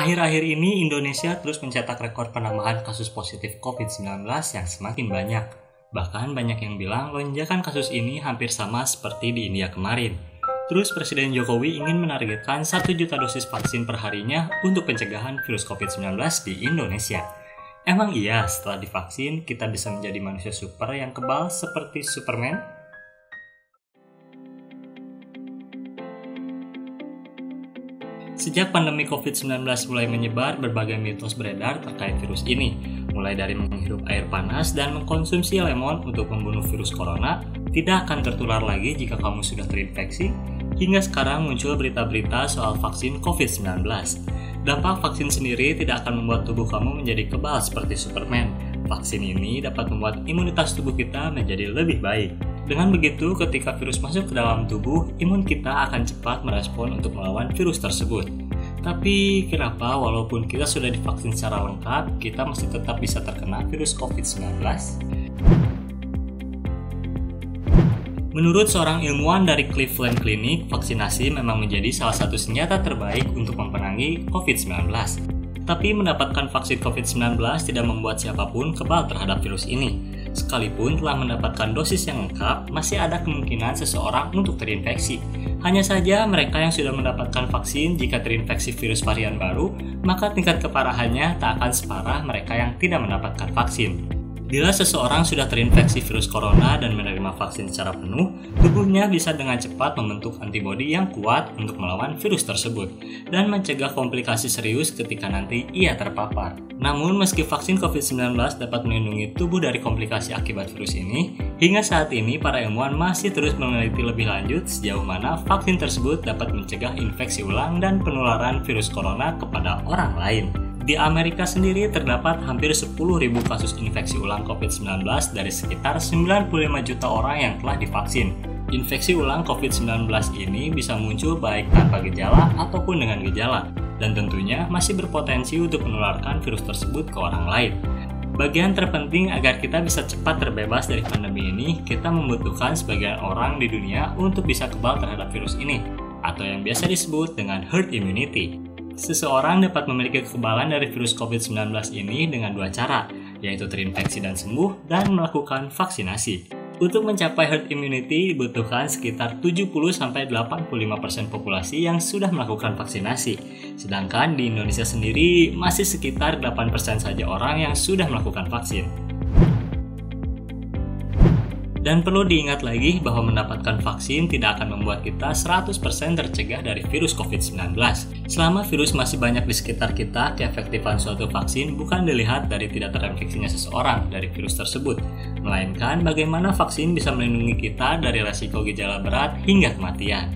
Akhir-akhir ini Indonesia terus mencetak rekor penambahan kasus positif COVID-19 yang semakin banyak. Bahkan banyak yang bilang lonjakan kasus ini hampir sama seperti di India kemarin. Terus Presiden Jokowi ingin menargetkan 1 juta dosis vaksin per harinya untuk pencegahan virus COVID-19 di Indonesia. Emang iya setelah divaksin kita bisa menjadi manusia super yang kebal seperti Superman? Sejak pandemi COVID-19 mulai menyebar, berbagai mitos beredar terkait virus ini. Mulai dari menghirup air panas dan mengkonsumsi lemon untuk membunuh virus corona, tidak akan tertular lagi jika kamu sudah terinfeksi, hingga sekarang muncul berita-berita soal vaksin COVID-19. Dampak vaksin sendiri tidak akan membuat tubuh kamu menjadi kebal seperti Superman. Vaksin ini dapat membuat imunitas tubuh kita menjadi lebih baik. Dengan begitu, ketika virus masuk ke dalam tubuh, imun kita akan cepat merespon untuk melawan virus tersebut. Tapi, kenapa walaupun kita sudah divaksin secara lengkap, kita masih tetap bisa terkena virus COVID-19? Menurut seorang ilmuwan dari Cleveland Clinic, vaksinasi memang menjadi salah satu senjata terbaik untuk memperangi COVID-19. Tapi mendapatkan vaksin COVID-19 tidak membuat siapapun kebal terhadap virus ini. Sekalipun telah mendapatkan dosis yang lengkap, masih ada kemungkinan seseorang untuk terinfeksi. Hanya saja mereka yang sudah mendapatkan vaksin jika terinfeksi virus varian baru, maka tingkat keparahannya tak akan separah mereka yang tidak mendapatkan vaksin. Bila seseorang sudah terinfeksi virus corona dan menerima vaksin secara penuh, tubuhnya bisa dengan cepat membentuk antibodi yang kuat untuk melawan virus tersebut dan mencegah komplikasi serius ketika nanti ia terpapar. Namun, meski vaksin COVID-19 dapat melindungi tubuh dari komplikasi akibat virus ini, hingga saat ini para ilmuwan masih terus meneliti lebih lanjut sejauh mana vaksin tersebut dapat mencegah infeksi ulang dan penularan virus corona kepada orang lain. Di Amerika sendiri terdapat hampir 10.000 kasus infeksi ulang COVID-19 dari sekitar 95 juta orang yang telah divaksin. Infeksi ulang COVID-19 ini bisa muncul baik tanpa gejala ataupun dengan gejala, dan tentunya masih berpotensi untuk menularkan virus tersebut ke orang lain. Bagian terpenting agar kita bisa cepat terbebas dari pandemi ini, kita membutuhkan sebagian orang di dunia untuk bisa kebal terhadap virus ini, atau yang biasa disebut dengan herd immunity. Seseorang dapat memiliki kekebalan dari virus COVID-19 ini dengan dua cara, yaitu terinfeksi dan sembuh dan melakukan vaksinasi. Untuk mencapai herd immunity dibutuhkan sekitar 70-85% populasi yang sudah melakukan vaksinasi. Sedangkan di Indonesia sendiri masih sekitar 8% saja orang yang sudah melakukan vaksin. Dan perlu diingat lagi bahwa mendapatkan vaksin tidak akan membuat kita 100% tercegah dari virus COVID-19. Selama virus masih banyak di sekitar kita, keefektifan suatu vaksin bukan dilihat dari tidak terinfeksinya seseorang dari virus tersebut, melainkan bagaimana vaksin bisa melindungi kita dari resiko gejala berat hingga kematian.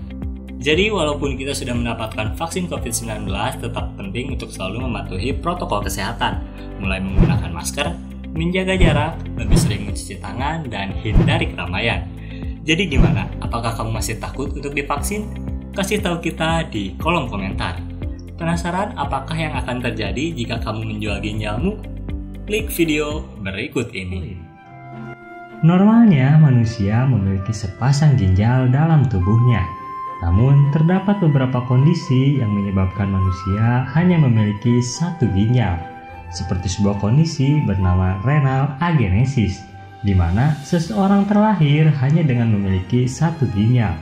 Jadi walaupun kita sudah mendapatkan vaksin COVID-19, tetap penting untuk selalu mematuhi protokol kesehatan, mulai menggunakan masker, menjaga jarak, lebih sering mencuci tangan, dan hindari keramaian. Jadi gimana? Apakah kamu masih takut untuk divaksin? Kasih tahu kita di kolom komentar. Penasaran apakah yang akan terjadi jika kamu menjual ginjalmu? Klik video berikut ini. Normalnya manusia memiliki sepasang ginjal dalam tubuhnya. Namun terdapat beberapa kondisi yang menyebabkan manusia hanya memiliki satu ginjal. Seperti sebuah kondisi bernama renal agenesis, di mana seseorang terlahir hanya dengan memiliki satu ginjal.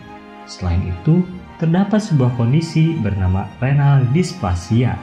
Selain itu, terdapat sebuah kondisi bernama renal dysplasia,